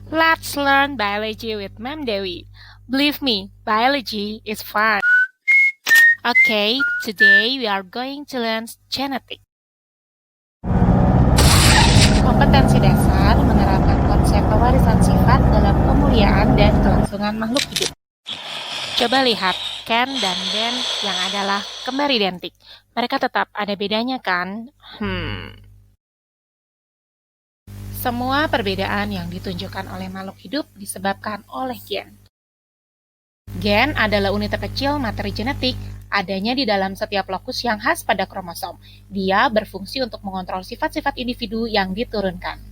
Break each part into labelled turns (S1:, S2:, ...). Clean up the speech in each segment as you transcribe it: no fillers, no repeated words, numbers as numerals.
S1: Let's learn biology with Ma'am Dewi. Believe me, biology is fun. Okay, today we are going to learn genetic. Kompetensi dasar menerapkan konsep pewarisan sifat dalam pemuliaan dan kelangsungan makhluk hidup. Coba lihat, Ken dan Ben yang adalah kembar identik. Mereka tetap ada bedanya kan? Semua perbedaan yang ditunjukkan oleh makhluk hidup disebabkan oleh gen. Gen adalah unit terkecil materi genetik, adanya di dalam setiap lokus yang khas pada kromosom. Dia berfungsi untuk mengontrol sifat-sifat individu yang diturunkan.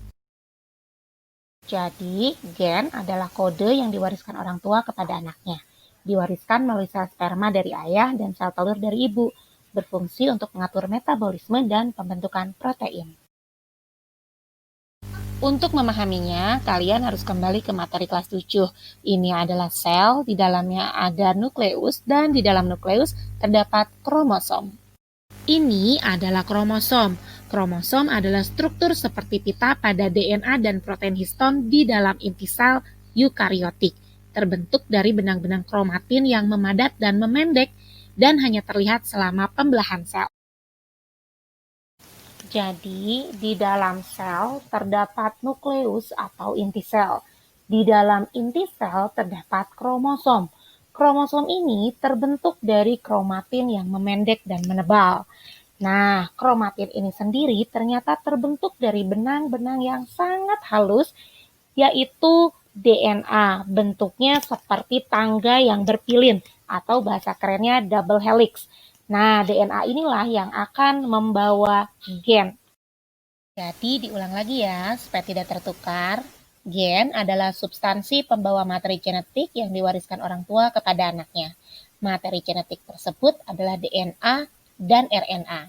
S1: Jadi, gen adalah kode yang diwariskan orang tua kepada anaknya. Diwariskan melalui sel sperma dari ayah dan sel telur dari ibu, berfungsi untuk mengatur metabolisme dan pembentukan protein. Untuk memahaminya, kalian harus kembali ke materi kelas 7. Ini adalah sel, di dalamnya ada nukleus, dan di dalam nukleus terdapat kromosom. Ini adalah kromosom. Kromosom adalah struktur seperti pita pada DNA dan protein histon di dalam inti sel eukariotik, terbentuk dari benang-benang kromatin yang memadat dan memendek dan hanya terlihat selama pembelahan sel. Jadi, di dalam sel terdapat nukleus atau inti sel. Di dalam inti sel terdapat kromosom. Kromosom ini terbentuk dari kromatin yang memendek dan menebal. Nah, kromatin ini sendiri ternyata terbentuk dari benang-benang yang sangat halus, yaitu DNA. Bentuknya seperti tangga yang berpilin, atau bahasa kerennya double helix. Nah, DNA inilah yang akan membawa gen. Jadi diulang lagi ya, supaya tidak tertukar. Gen adalah substansi pembawa materi genetik yang diwariskan orang tua kepada anaknya. Materi genetik tersebut adalah DNA dan RNA.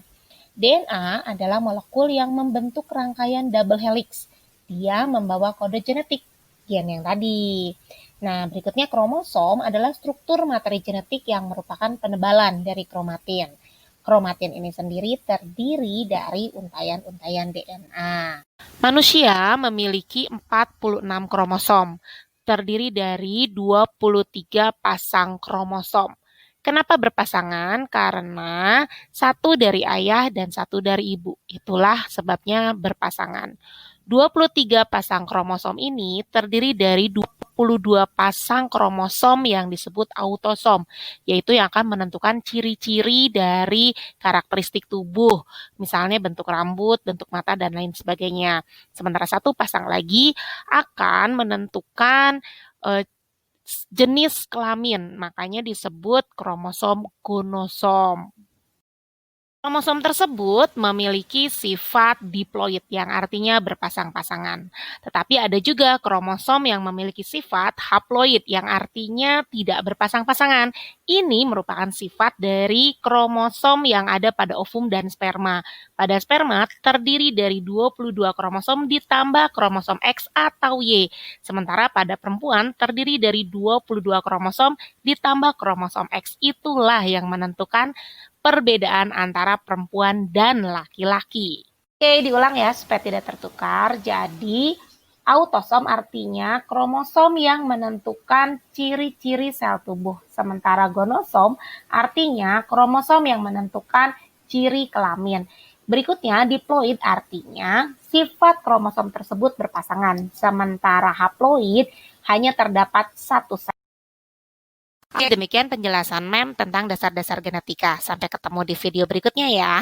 S1: DNA adalah molekul yang membentuk rangkaian double helix. Dia membawa kode genetik, gen yang tadi. Nah, berikutnya kromosom adalah struktur materi genetik yang merupakan penebalan dari kromatin. Kromatin ini sendiri terdiri dari untayan-untayan DNA. Manusia memiliki 46 kromosom, terdiri dari 23 pasang kromosom. Kenapa berpasangan? Karena satu dari ayah dan satu dari ibu. Itulah sebabnya berpasangan. 23 pasang kromosom ini terdiri dari 22 pasang kromosom yang disebut autosom, yaitu yang akan menentukan ciri-ciri dari karakteristik tubuh, misalnya bentuk rambut, bentuk mata, dan lain sebagainya. Sementara satu pasang lagi akan menentukan jenis kelamin, makanya disebut kromosom gonosom. Kromosom tersebut memiliki sifat diploid yang artinya berpasang-pasangan. Tetapi ada juga kromosom yang memiliki sifat haploid yang artinya tidak berpasang-pasangan. Ini merupakan sifat dari kromosom yang ada pada ovum dan sperma. Pada sperma terdiri dari 22 kromosom ditambah kromosom X atau Y. Sementara pada perempuan terdiri dari 22 kromosom ditambah kromosom X. Itulah yang menentukan perbedaan antara perempuan dan laki-laki. Oke, diulang ya supaya tidak tertukar. Jadi, autosom artinya kromosom yang menentukan ciri-ciri sel tubuh. Sementara gonosom artinya kromosom yang menentukan ciri kelamin. Berikutnya, diploid artinya sifat kromosom tersebut berpasangan. Sementara haploid hanya terdapat satu sel. Oke, demikian penjelasan Mem tentang dasar-dasar genetika. Sampai ketemu di video berikutnya ya.